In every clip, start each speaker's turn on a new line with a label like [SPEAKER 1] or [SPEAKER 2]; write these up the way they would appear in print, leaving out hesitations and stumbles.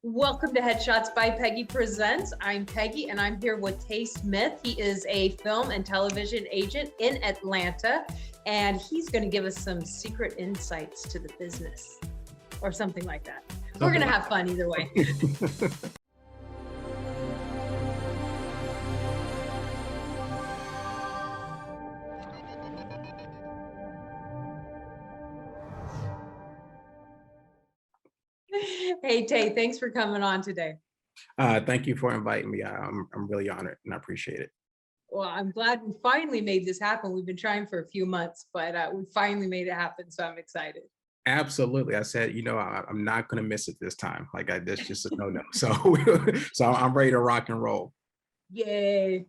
[SPEAKER 1] Welcome to Headshots by Peggy Presents. I'm Peggy and I'm here with Tay Smith. He is a film and television agent in Atlanta, and he's going to give us some secret insights to the business or something like that. We're going to have fun either way. Hey, Tay, thanks for coming on today.
[SPEAKER 2] Thank you for inviting me. I'm really honored and I appreciate it.
[SPEAKER 1] Well, I'm glad we finally made this happen. We've been trying for a few months, but we finally made it happen. So I'm excited.
[SPEAKER 2] Absolutely. I said, I'm not going to miss it this time. That's just a no-no. So, so I'm ready to rock and roll.
[SPEAKER 1] Yay.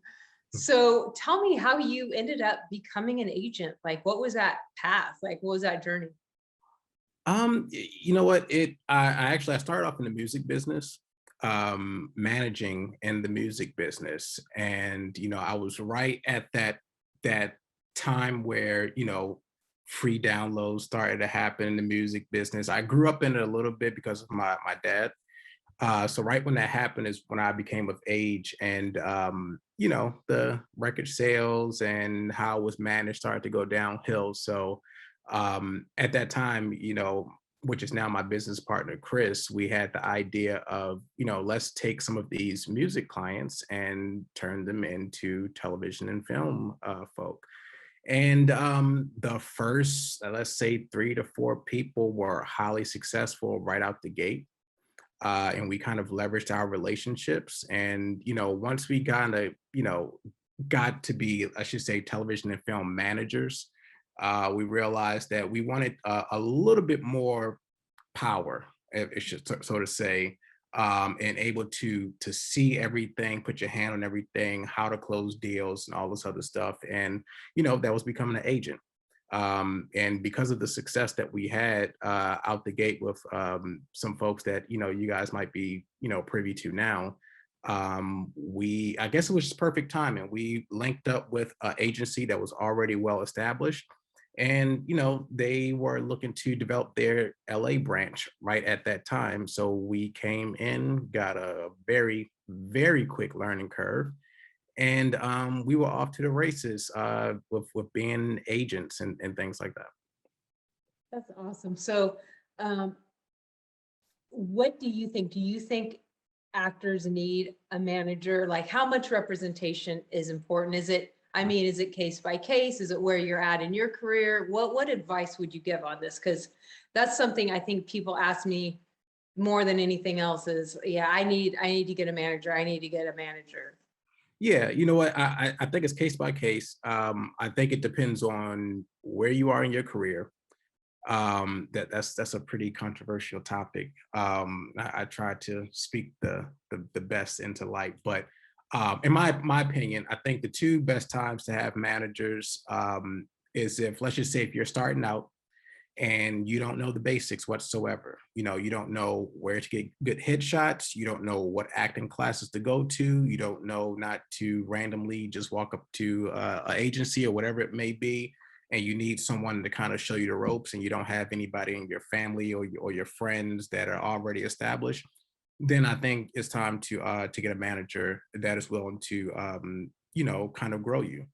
[SPEAKER 1] So tell me how you ended up becoming an agent. Like, what was that path? Like, what was that journey?
[SPEAKER 2] You know what? I started off in the music business, managing in the music business. And, I was right at that time where, free downloads started to happen in the music business. I grew up in it a little bit because of my dad. So right when that happened is when I became of age, and the record sales and how it was managed started to go downhill. So at that time, which is now my business partner, Chris, we had the idea of, let's take some of these music clients and turn them into television and film folk. And the first, let's say 3 to 4 people were highly successful right out the gate. And we kind of leveraged our relationships. And, once we got to be, I should say, television and film managers, we realized that we wanted a little bit more power, it should so to say, and able to see everything, put your hand on everything, how to close deals and all this other stuff. And, that was becoming an agent. And because of the success that we had out the gate with some folks that, you guys might be, privy to now, I guess it was just perfect timing. We linked up with an agency that was already well established. And, they were looking to develop their LA branch right at that time. So we came in, got a very, very quick learning curve. And we were off to the races with being agents and things like that.
[SPEAKER 1] That's awesome. So what do you think? Do you think actors need a manager? Like, how much representation is important? Is it case by case? Is it where you're at in your career? What advice would you give on this? Because that's something I think people ask me more than anything else is, yeah, I need to get a manager. I need to get a manager.
[SPEAKER 2] Yeah, you know what? I think it's case by case. I think it depends on where you are in your career. That's a pretty controversial topic. I try to speak the best into light, but in my opinion, I think the two best times to have managers is if, let's just say, if you're starting out and you don't know the basics whatsoever. You don't know where to get good headshots. You don't know what acting classes to go to. You don't know not to randomly just walk up to an agency or whatever it may be, and you need someone to kind of show you the ropes, and you don't have anybody in your family or your friends that are already established. Then I think it's time to get a manager that is willing to kind of grow you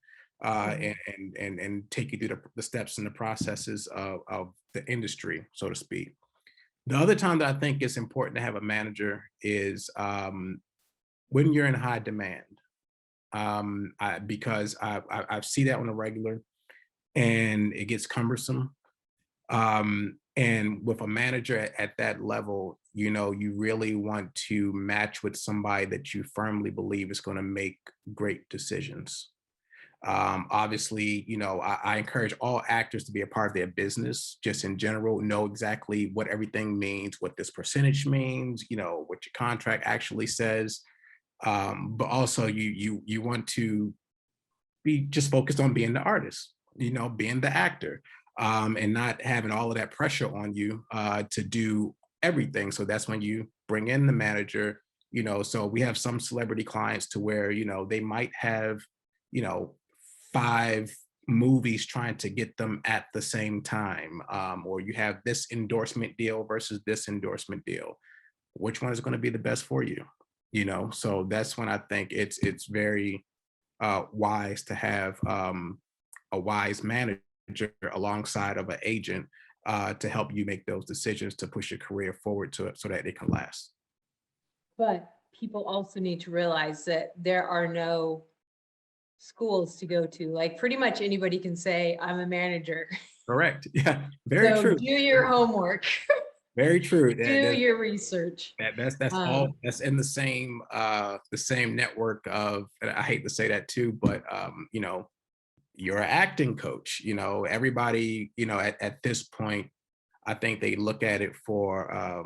[SPEAKER 2] and take you through the steps and the processes of the industry, so to speak. The other time that I think it's important to have a manager is when you're in high demand, because I see that on a regular, and it gets cumbersome. And with a manager at that level, you really want to match with somebody that you firmly believe is going to make great decisions. Obviously, I encourage all actors to be a part of their business, just in general, know exactly what everything means, what this percentage means, what your contract actually says. But also you want to be just focused on being the artist, being the actor, and not having all of that pressure on you to do everything. So that's when you bring in the manager. So we have some celebrity clients to where, they might have, 5 movies trying to get them at the same time, or you have this endorsement deal versus this endorsement deal. which one is going to be the best for you, you know? So that's when I think it's very wise to have a wise manager alongside of an agent to help you make those decisions to push your career forward to it so that it can last.
[SPEAKER 1] But people also need to realize that there are no schools to go to. Like pretty much anybody can say, I'm a manager.
[SPEAKER 2] Correct. Yeah, very
[SPEAKER 1] So
[SPEAKER 2] true.
[SPEAKER 1] do your homework,
[SPEAKER 2] Very true.
[SPEAKER 1] do your research.
[SPEAKER 2] That's all
[SPEAKER 1] Um,
[SPEAKER 2] that's in the same network of, and I hate to say that too, but you know, you're an acting coach, you know, everybody, you know, at this point, I think they look at it for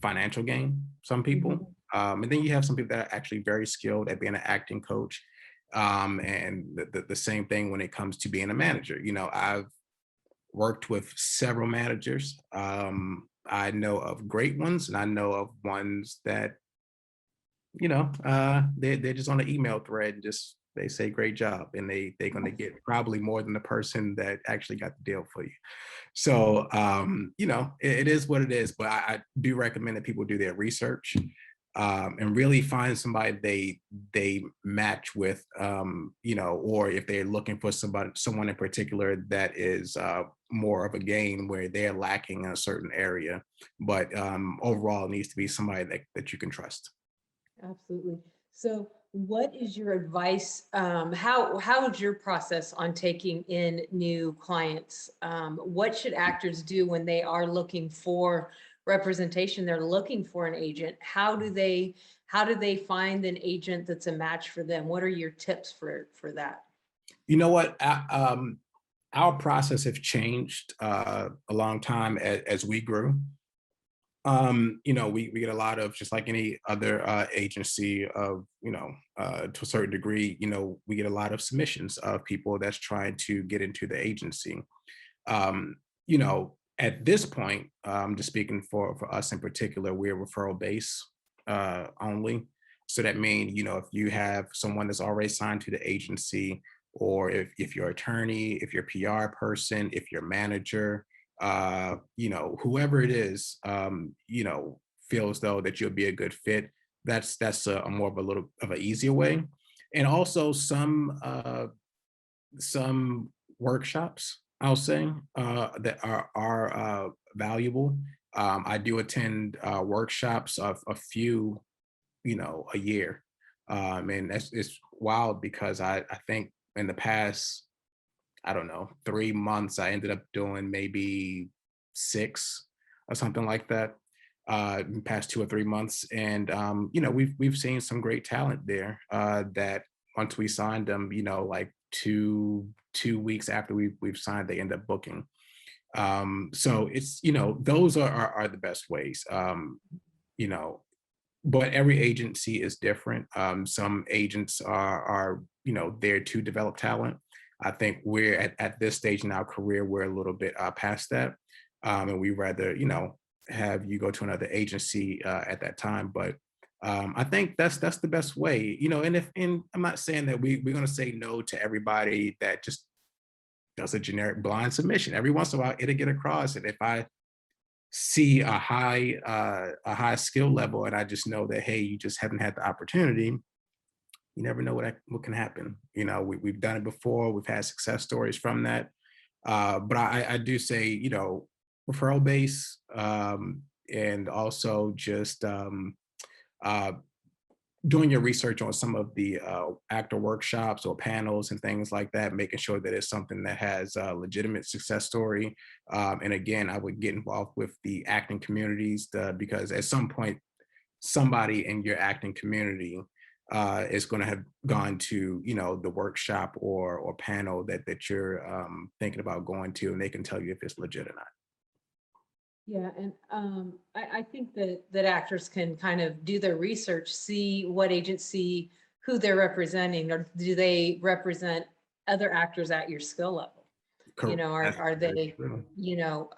[SPEAKER 2] financial gain, some
[SPEAKER 1] mhm.
[SPEAKER 2] people. And then you have some people that are actually very skilled at being an acting coach. And the same thing when it comes to being a manager. You know, I've worked with several managers. I know of great ones and I know of ones that, you know, they're just on an email thread and just they say great job and they're going to get probably more than the person that actually got the deal for you. So, you know, it is what it is, but I do recommend that people do their research and really find somebody they match with, you know, or if they're looking for someone in particular that is more of a gain where they're lacking in a certain area, but overall it needs to be somebody that you can trust.
[SPEAKER 1] Absolutely. So what is your advice? How is your process on taking in new clients? What should actors do when they are looking for representation? They're looking for an agent. How do they find an agent that's a match for them? What are your tips for that?
[SPEAKER 2] You know what? Our process have changed a long time as we grew. You know, we get a lot of, just like any other agency of, you know, to a certain degree, you know, we get a lot of submissions of people that's trying to get into the agency. Um, you know, at this point, just speaking for us in particular, we're referral based only. So that means, you know, if you have someone that's already signed to the agency, or if your attorney, if your PR person, if your manager, you know, whoever it is, you know, feels though that you'll be a good fit, that's a more of a little of an easier way. And also some workshops, I'll say, that are valuable. I do attend workshops of a few, you know, a year. And that's it's wild because I think in the past, I don't know, 3 months, I ended up doing maybe six or something like that in the past 2 or 3 months. And you know, we've seen some great talent there that once we signed them, you know, like two weeks after we've signed, they end up booking. So it's, you know, those are the best ways. You know, but every agency is different. Some agents are, you know, there to develop talent. I think we're at this stage in our career, we're a little bit past that. And we rather, you know, have you go to another agency at that time. But I think that's the best way, you know, and I'm not saying that we're gonna say no to everybody that just does a generic blind submission. Every once in a while it'll get across. And if I see a high skill level and I just know that, hey, you just haven't had the opportunity, you never know what can happen. You know, we've done it before, we've had success stories from that. But I do say, you know, referral base, and also just uh, doing your research on some of the actor workshops or panels and things like that, making sure that it's something that has a legitimate success story. And again, I would get involved with the acting communities because at some point, somebody in your acting community is going to have gone to, you know, the workshop or panel that you're thinking about going to, and they can tell you if it's legit or not.
[SPEAKER 1] Yeah, and I think that actors can kind of do their research, see what agency, who they're representing, or do they represent other actors at your skill level? You
[SPEAKER 2] Correct.
[SPEAKER 1] know,
[SPEAKER 2] That's
[SPEAKER 1] are
[SPEAKER 2] very
[SPEAKER 1] they,
[SPEAKER 2] true.
[SPEAKER 1] you know,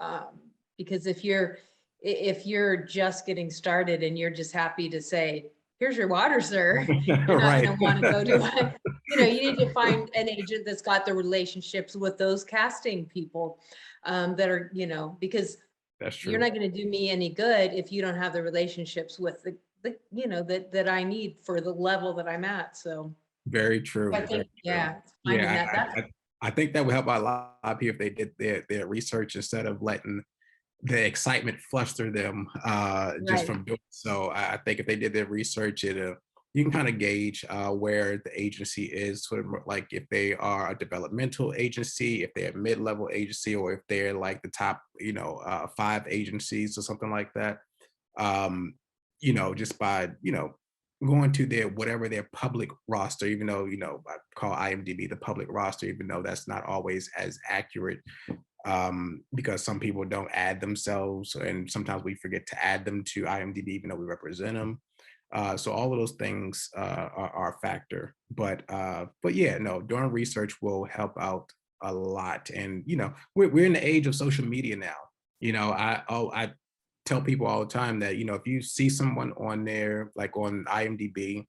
[SPEAKER 1] because if you're just getting started and you're just happy to say, here's your water, sir, you're not
[SPEAKER 2] Right.
[SPEAKER 1] going to want to go to one. You know, you need to find an agent that's got the relationships with those casting people that are, you know, because
[SPEAKER 2] That's
[SPEAKER 1] You're
[SPEAKER 2] true.
[SPEAKER 1] not going to do me any good if you don't have the relationships with that I need for the level that I'm at. So
[SPEAKER 2] Very true.
[SPEAKER 1] I
[SPEAKER 2] Very
[SPEAKER 1] think,
[SPEAKER 2] true.
[SPEAKER 1] yeah, it's finding
[SPEAKER 2] Yeah,
[SPEAKER 1] that. That's
[SPEAKER 2] I think that would help out a lot of people if they did their research instead of letting the excitement fluster them just
[SPEAKER 1] right.
[SPEAKER 2] from doing so. I think if they did their research, it you can kind of gauge where the agency is, sort of like if they are a developmental agency, if they're a mid-level agency, or if they're like the top, 5 agencies or something like that. Um, just by going to their whatever their public roster, even though I call IMDb the public roster, even though that's not always as accurate because some people don't add themselves, and sometimes we forget to add them to IMDb, even though we represent them. So all of those things are a factor. But yeah, no, doing research will help out a lot. And we're in the age of social media now. I tell people all the time that if you see someone on there, like on IMDb,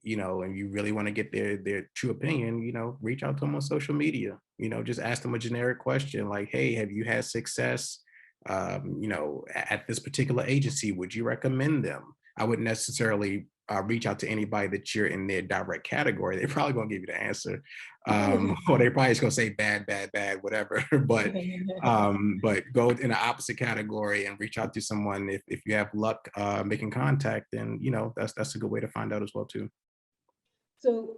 [SPEAKER 2] and you really want to get their true opinion, reach out to them on social media. Just ask them a generic question like, "Hey, have you had success, at this particular agency? Would you recommend them?" I wouldn't necessarily reach out to anybody that you're in their direct category. They're probably gonna give you the answer, or they probably just gonna say bad, bad, bad, whatever. But go in the opposite category and reach out to someone if you have luck making contact. Then that's a good way to find out as well too.
[SPEAKER 1] So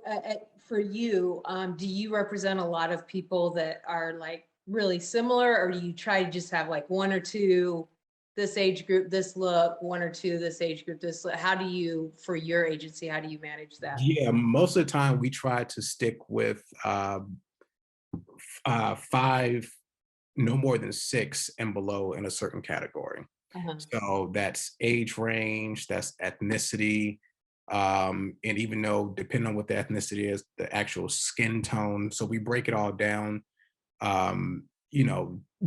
[SPEAKER 1] for you, do you represent a lot of people that are like really similar, or do you try to just have like one or two, this age group, this look, one or two, this age group, this look? How do you, for your agency, how do you manage that?
[SPEAKER 2] Yeah, most of the time we try to stick with 5, no more than 6 and below in a certain category.
[SPEAKER 1] Uh-huh.
[SPEAKER 2] So that's age range, that's ethnicity, and even though depending on what the ethnicity is, the actual skin tone. So we break it all down,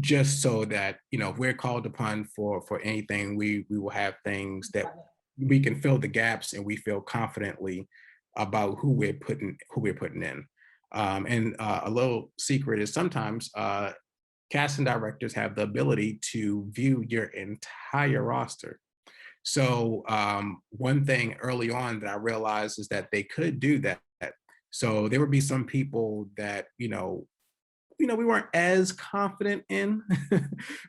[SPEAKER 2] just so that if we're called upon for anything, we will have things that
[SPEAKER 1] Got it.
[SPEAKER 2] we can fill the gaps, and we feel confidently about who we're putting in. And a little secret is sometimes casting directors have the ability to view your entire roster. So one thing early on that I realized is that they could do that. So there would be some people that we weren't as confident in.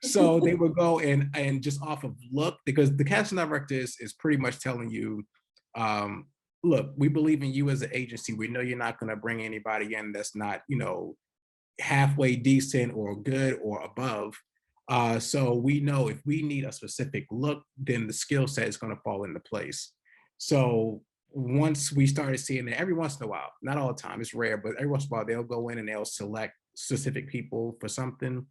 [SPEAKER 2] So they would go and just off of look, because the casting director is pretty much telling you, um, look, we believe in you as an agency. We know you're not going to bring anybody in that's not, halfway decent or good or above. So we know if we need a specific look, then the skill set is going to fall into place. So once we started seeing that, every once in a while, not all the time, it's rare, but every once in a while they'll go in and they'll select specific people for something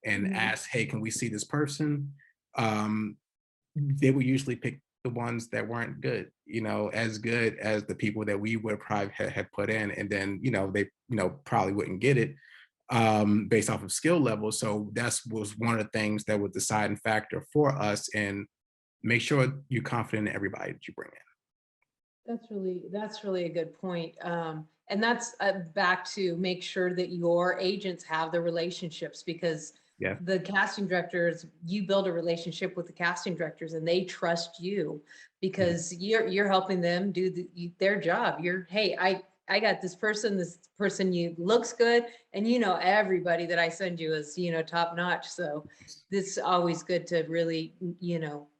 [SPEAKER 2] and
[SPEAKER 1] Mhm.
[SPEAKER 2] ask, "Hey, can we see this person?" Um, they would usually pick the ones that weren't good, as good as the people that we would probably have put in, and then they probably wouldn't get it based off of skill level. So that's was one of the things that was the deciding factor for us. And make sure you're confident in everybody that you bring in.
[SPEAKER 1] That's really a good point. And that's back to make sure that your agents have the relationships, because
[SPEAKER 2] Yeah.
[SPEAKER 1] the casting directors, you build a relationship with the casting directors and they trust you
[SPEAKER 2] Mhm.
[SPEAKER 1] because you're helping them do their job. Hey, I got this person you looks good, and everybody that I send you is top notch. So this is always good to really,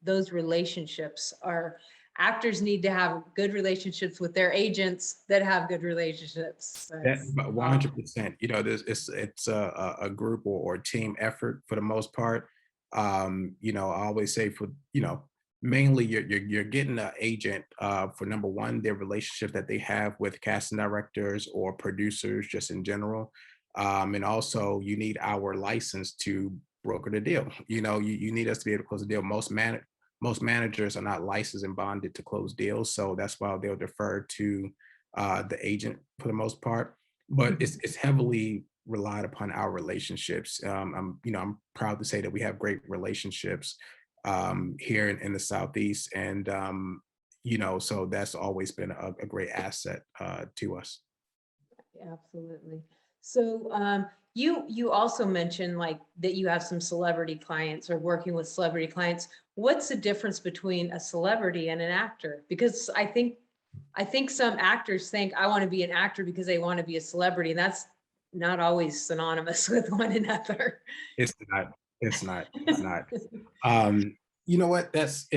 [SPEAKER 1] those relationships are, actors need to have good relationships with their agents that have good relationships.
[SPEAKER 2] That
[SPEAKER 1] That's
[SPEAKER 2] 100%. It's a group or team effort for the most part. I always say for mainly you're getting an agent for number one, their relationship that they have with casting directors or producers just in general. And also you need our license to broker the deal. You need us to be able to close the deal. Most managers are not licensed and bonded to close deals, so that's why they'll defer to the agent for the most part. But it's heavily relied upon our relationships. I'm proud to say that we have great relationships here in the Southeast, and so that's always been a great asset to us.
[SPEAKER 1] absolutely. So You also mentioned like that you have some celebrity clients or working with celebrity clients. What's the difference between a celebrity and an actor? Because I think some actors think I want to be an actor because they want to be a celebrity, and that's not always synonymous with one another.
[SPEAKER 2] It's not. It's not. It's not. Um, you know what? It's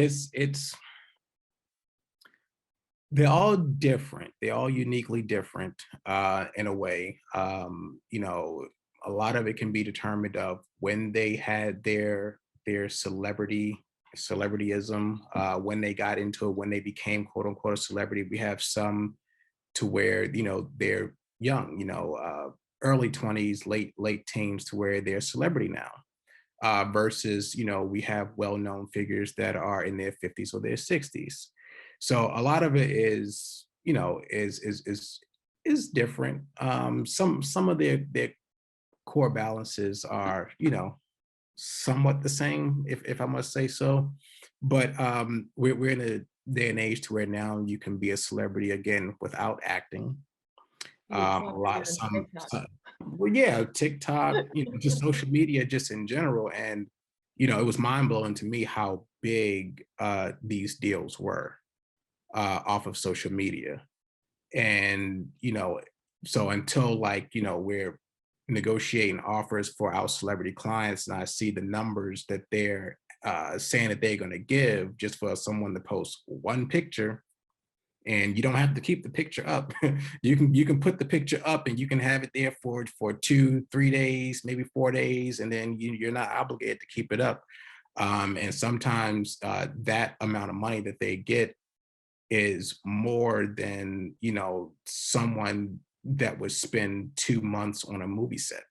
[SPEAKER 2] they're all different. They're all uniquely different in a way. A lot of it can be determined of when they had their celebrityism, when they got into it, when they became quote unquote a celebrity. We have some to where they're young, early 20s, late teens, to where they're a celebrity now. Versus we have well-known figures that are in their 50s or their 60s. So a lot of it is is different. Some of their core balances are somewhat the same, if I must say so. But we're in a day and age to where now you can be a celebrity again without acting.
[SPEAKER 1] You're
[SPEAKER 2] A
[SPEAKER 1] celebrity
[SPEAKER 2] lot
[SPEAKER 1] on
[SPEAKER 2] some,
[SPEAKER 1] TikTok.
[SPEAKER 2] well, yeah, TikTok, just social media just in general. And it was mind blowing to me how big these deals were off of social media. And so until we're negotiating offers for our celebrity clients, and I see the numbers that they're saying that they're going to give just for someone to post one picture, and you don't have to keep the picture up. You can put the picture up and you can have it there for 2 3 days, maybe 4 days, and then you're not obligated to keep it up. And sometimes that amount of money that they get is more than someone that would spend 2 months on a movie set.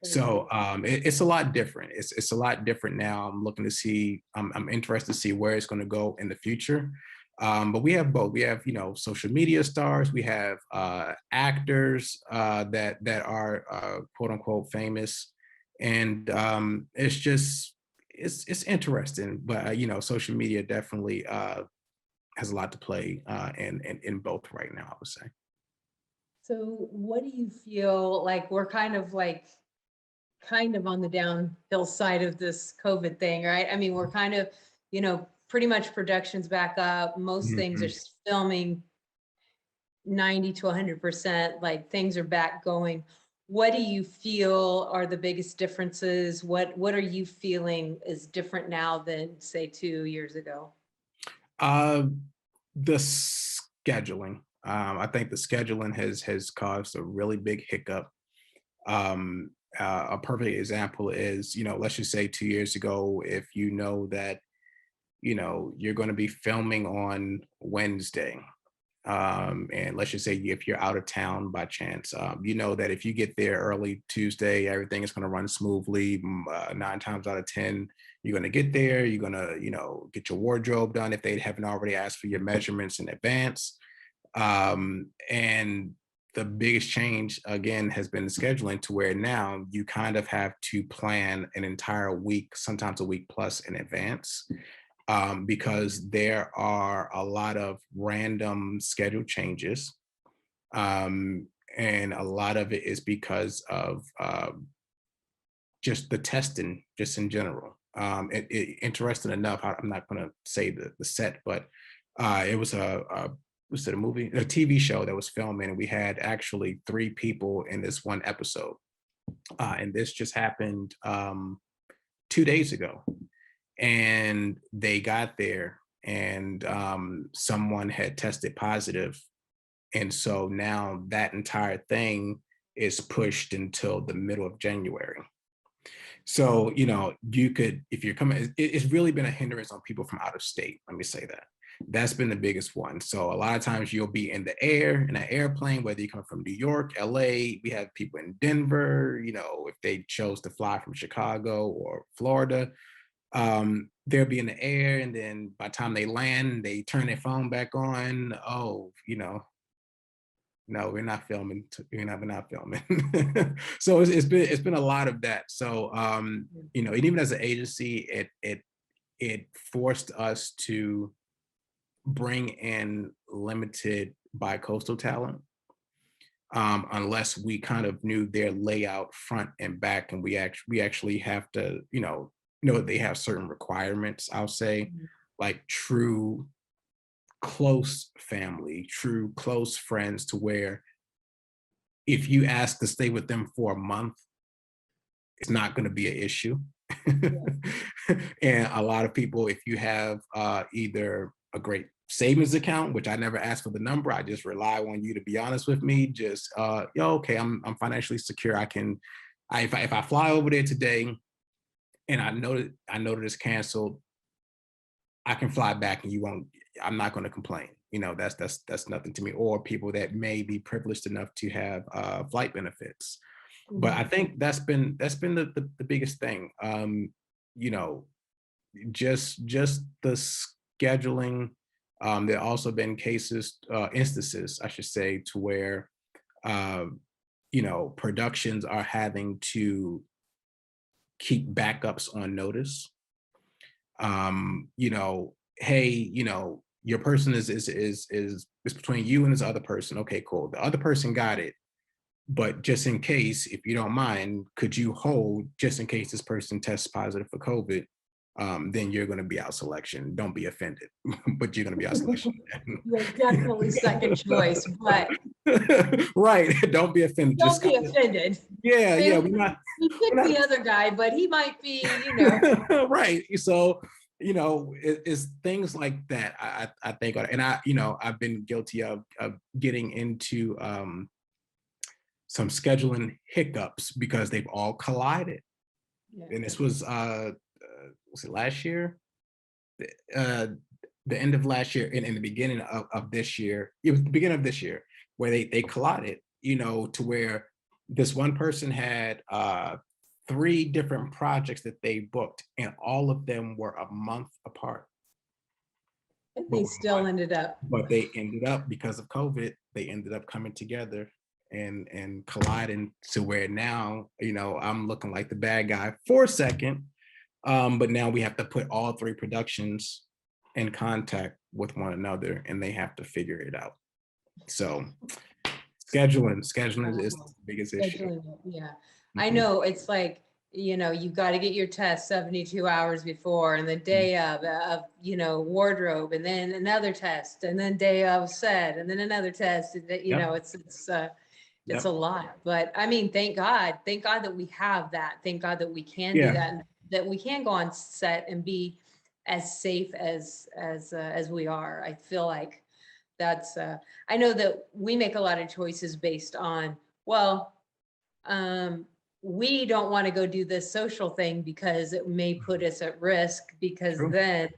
[SPEAKER 2] So it's a lot different. It's a lot different now. I'm looking to see. I'm interested to see where it's going to go in the future. But we have both. We have social media stars. We have actors that are quote unquote famous, and it's just it's interesting. But social media definitely has a lot to play in both right now, I would say.
[SPEAKER 1] So what do you feel like we're kind of on the downhill side of this COVID thing, right? I mean, we're kind of, pretty much production's back up. Most things are
[SPEAKER 2] Mhm.
[SPEAKER 1] filming 90 to 100%, like things are back going. What do you feel are the biggest differences? What are you feeling is different now than say 2 years ago?
[SPEAKER 2] Uh, the scheduling. I think the scheduling has caused a really big hiccup. A perfect example is, let's just say 2 years ago, if you know that, you're going to be filming on Wednesday. And let's just say if you're out of town by chance, you know that if you get there early Tuesday, everything is going to run smoothly. 9 times out of 10, you're going to get there. You're going to, get your wardrobe done if they haven't already asked for your measurements in advance. And the biggest change again has been the scheduling, to where now you kind of have to plan an entire week, sometimes a week plus in advance, because there are a lot of random schedule changes. Um, and a lot of it is because of just the testing, just in general. Interesting enough, I'm not going to say the set, but it was was it a movie, a TV show that was filming, and we had actually 3 people in this one episode. And this just happened 2 days ago, and they got there, and someone had tested positive, and so now that entire thing is pushed until the middle of January. So, you could, if you're coming, it's really been a hindrance on people from out of state. Let me say that. That's been the biggest one. So a lot of times you'll be in the air, in an airplane, whether you come from New York, LA, we have people in Denver, if they chose to fly from Chicago or Florida, they'll be in the air, and then by the time they land, they turn their phone back on. Oh, no, we're not filming. We're not filming. So it's been a lot of that. So and even as an agency, it forced us to bring in limited bi-coastal talent. unless we kind of knew their layout front and back, and we actually have to, know they have certain requirements, I'll say,
[SPEAKER 1] Mhm.
[SPEAKER 2] like true close family, true close friends, to where if you ask to stay with them for a month, it's not going to be an issue.
[SPEAKER 1] Yeah.
[SPEAKER 2] And a lot of people, if you have either a great savings account, which I never ask for the number, I just rely on you to be honest with me. Just okay, I'm financially secure. If I fly over there today and I know that it's canceled, I can fly back and you won't. I'm not going to complain. That's nothing to me. Or people that may be privileged enough to have flight benefits. But I
[SPEAKER 1] Mhm.
[SPEAKER 2] think that's been the biggest thing. You know, just the scheduling. There also been instances, I should say, to where um, productions are having to keep backups on notice. Hey, your person is between you and this other person. Okay, cool. The other person got it, but just in case, if you don't mind, could you hold just in case this person tests positive for COVID? Then you're going to be out selection. Don't be offended, but you're going to be out selection.
[SPEAKER 1] You're definitely second choice, but
[SPEAKER 2] Right. Don't be offended.
[SPEAKER 1] don't
[SPEAKER 2] Just
[SPEAKER 1] be
[SPEAKER 2] kind of,
[SPEAKER 1] offended.
[SPEAKER 2] yeah,
[SPEAKER 1] They
[SPEAKER 2] yeah.
[SPEAKER 1] we
[SPEAKER 2] We're
[SPEAKER 1] picked
[SPEAKER 2] not
[SPEAKER 1] the other guy, but he might be,
[SPEAKER 2] right. So, it's things like that. I think, and I've been guilty of getting into some scheduling hiccups because they've all collided.
[SPEAKER 1] Yeah.
[SPEAKER 2] And this was it last year? Uh, the end of last year and in the beginning of this year. It was the beginning of this year where they collided, to where this one person had three different projects that they booked, and all of them were a month apart.
[SPEAKER 1] And
[SPEAKER 2] But
[SPEAKER 1] they still ended up.
[SPEAKER 2] they ended up, because of COVID, they ended up coming together and colliding to where now, I'm looking like the bad guy for a second. But now we have to put all three productions in contact with one another, and they have to figure it out. So scheduling is
[SPEAKER 1] Wow.
[SPEAKER 2] the biggest issue.
[SPEAKER 1] Scheduling it, yeah. I
[SPEAKER 2] Mhm.
[SPEAKER 1] know it's like, you've got to get your test 72 hours before and the day of, wardrobe and then another test and then day of set and then another test. And that,
[SPEAKER 2] Yep.
[SPEAKER 1] it's
[SPEAKER 2] Yep.
[SPEAKER 1] a lot, but I mean, thank God that we have that. Thank God that we can do
[SPEAKER 2] Yeah.
[SPEAKER 1] that and that we can go on set and be as safe as we are. I feel like that's, I know that we make a lot of choices based on, well, um, we don't want to go do this social thing because it may put us at risk because
[SPEAKER 2] True.
[SPEAKER 1] then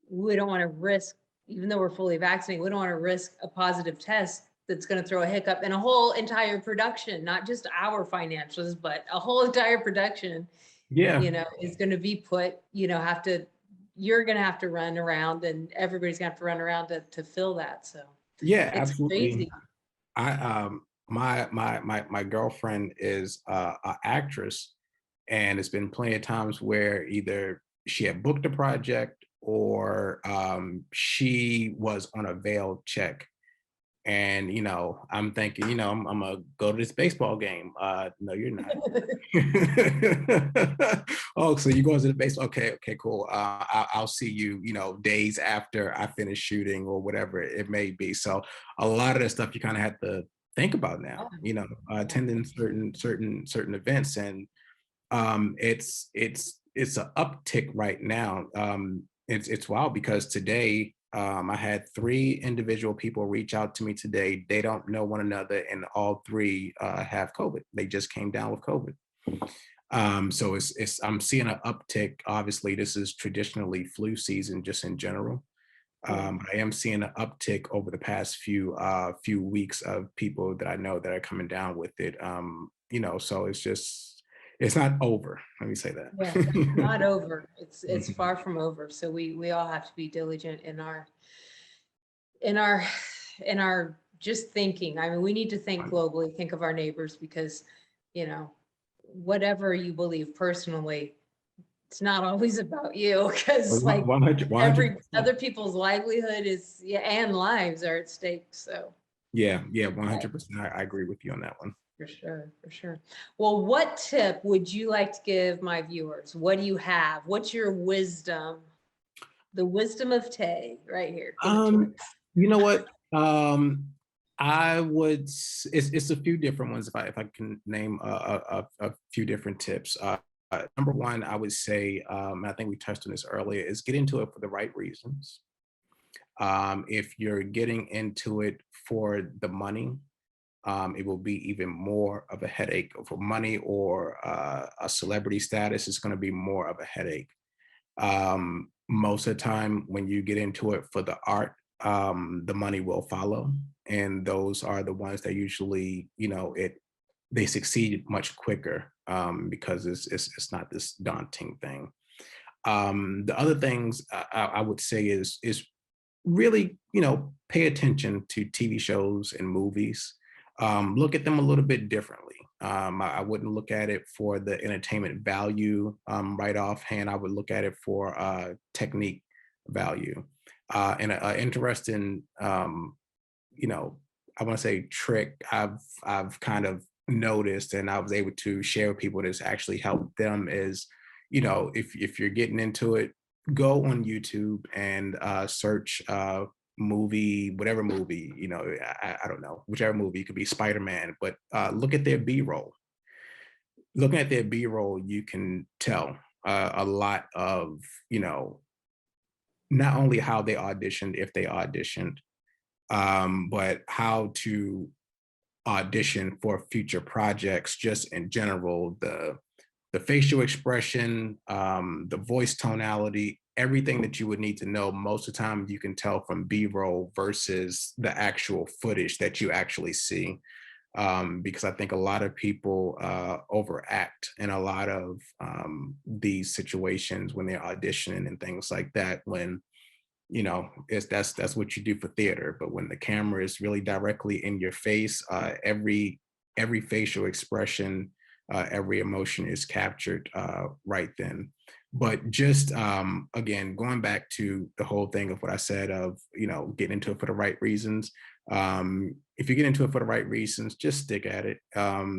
[SPEAKER 1] we don't want to risk, even though we're fully vaccinated, we don't want to risk a positive test that's going to throw a hiccup in a whole entire production, not just our financials, but a whole entire production,
[SPEAKER 2] Yeah.
[SPEAKER 1] is going to be put, you're going to have to run around and everybody's going to have to run around to fill that. So
[SPEAKER 2] Yeah,
[SPEAKER 1] it's
[SPEAKER 2] absolutely.
[SPEAKER 1] crazy.
[SPEAKER 2] My girlfriend is an actress, and it's been plenty of times where either she had booked a project or she was on a veiled check. And I'm thinking, I'm gonna go to this baseball game. No, you're not. Oh, so you going to the baseball? Okay, okay, cool. I'll see you, days after I finish shooting or whatever it may be. So a lot of that stuff you kind of have to think about now,
[SPEAKER 1] Yeah.
[SPEAKER 2] attending certain events. And it's an uptick right now. It's wild because today I had three individual people reach out to me today. They don't know one another, and all three have COVID. They just came down with COVID. So I'm seeing an uptick. Obviously, this is traditionally flu season, just in general.
[SPEAKER 1] Yeah.
[SPEAKER 2] I am seeing an uptick over the past few weeks of people that I know that are coming down with it. So it's not over. Let me say
[SPEAKER 1] Yeah, it's
[SPEAKER 2] that.
[SPEAKER 1] not over. It's
[SPEAKER 2] Mhm.
[SPEAKER 1] far from over. So we all have to be diligent in our in our just thinking. I mean, we need to think globally, think of our neighbors because, you know, whatever you believe personally, it's not always about you because like
[SPEAKER 2] 100,
[SPEAKER 1] every
[SPEAKER 2] 100%.
[SPEAKER 1] other people's livelihood is, yeah, and lives are at stake. So
[SPEAKER 2] Yeah, yeah,
[SPEAKER 1] Right.
[SPEAKER 2] 100%. I agree with you on that one.
[SPEAKER 1] For sure, for sure. Well, what tip would you like to give my viewers? What do you have? What's your wisdom? The wisdom of Tay right here. Give it to
[SPEAKER 2] Um,
[SPEAKER 1] us.
[SPEAKER 2] you know what? It's a few different ones if I can name a few different tips. Number one, I would say, I think we touched on this earlier, is get into it for the right reasons. If you're getting into it for the money, it will be even more of a headache. For money or a celebrity status, it's going to be more of a headache. Most of the time, when you get into it for the art, the money will follow, and those are the ones that usually, they succeed much quicker because it's not this daunting thing. The other things I would say is really, pay attention to TV shows and movies. Look at them a little bit differently. I wouldn't look at it for the entertainment value right offhand. I would look at it for technique value. And an interesting, you know, I want to say trick I've kind of noticed, and I was able to share with people that's actually helped them is, if you're getting into it, go on YouTube and search movie, whatever movie, I don't know, whichever movie, it could be Spider-Man, but look at their B-roll. Looking at their B-roll, you can tell a lot of, not only how they auditioned, if they auditioned, but how to audition for future projects, just in general, the facial expression, the voice tonality, everything that you would need to know. Most of the time, you can tell from B-roll versus the actual footage that you actually see. Because I think a lot of people overact in a lot of these situations when they're auditioning and things like that. When it's that's what you do for theater, but when the camera is really directly in your face, every facial expression, every emotion is captured right then. But just again, going back to the whole thing of what I said of getting into it for the right reasons. If you get into it for the right reasons, just stick at it.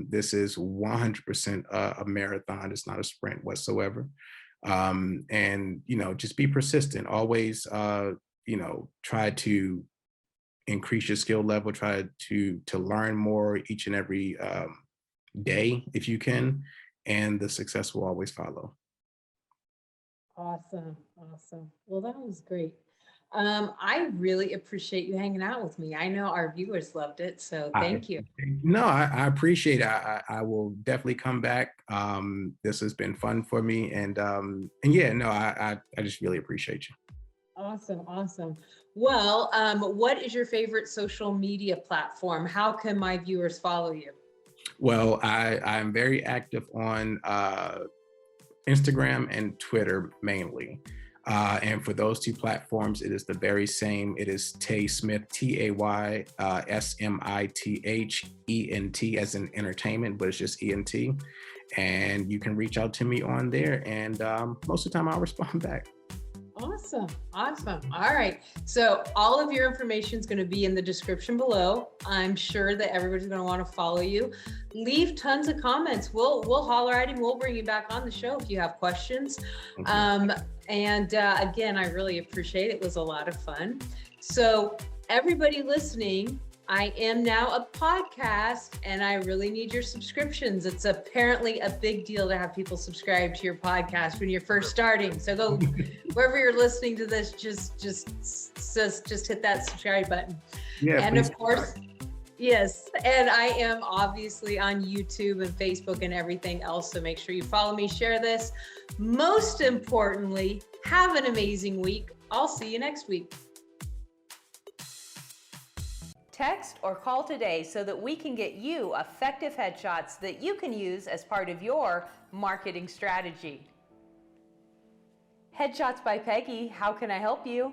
[SPEAKER 2] This is 100% a marathon. It's not a sprint whatsoever. And just be persistent. Always try to increase your skill level. Try to learn more each and every day if you can, and the success will always follow.
[SPEAKER 1] Awesome, awesome. Well, that was great. I really appreciate you hanging out with me. I know our viewers loved it, so
[SPEAKER 2] I
[SPEAKER 1] thank you.
[SPEAKER 2] no, I appreciate it. I will definitely come back. This has been fun for me, and yeah, no, I just really appreciate you.
[SPEAKER 1] Awesome, awesome. Well, what is your favorite social media platform? How can my viewers follow you?
[SPEAKER 2] Well, I'm very active on Instagram and Twitter mainly. And for those two platforms, it is the very same. It is Tay Smith, Tay Smith, as in entertainment, but it's just ENT. And you can reach out to me on there. And most of the time, I'll respond back.
[SPEAKER 1] Awesome. Awesome. All right. So all of your information is going to be in the description below. I'm sure that everybody's going to want to follow you. Leave tons of comments. We'll holler at him. We'll bring you back on the show if you have questions. Again, I really appreciate it. It was a lot of fun. So everybody listening, I am now a podcast and I really need your subscriptions. It's apparently a big deal to have people subscribe to your podcast when you're first starting. So go wherever you're listening to this, just hit that subscribe button.
[SPEAKER 2] Yeah,
[SPEAKER 1] and
[SPEAKER 2] please.
[SPEAKER 1] Of course, yes. And I am obviously on YouTube and Facebook and everything else. So make sure you follow me, share this. Most importantly, have an amazing week. I'll see you next week. Text or call today so that we can get you effective headshots that you can use as part of your marketing strategy. Headshots by Peggy, how can I help you?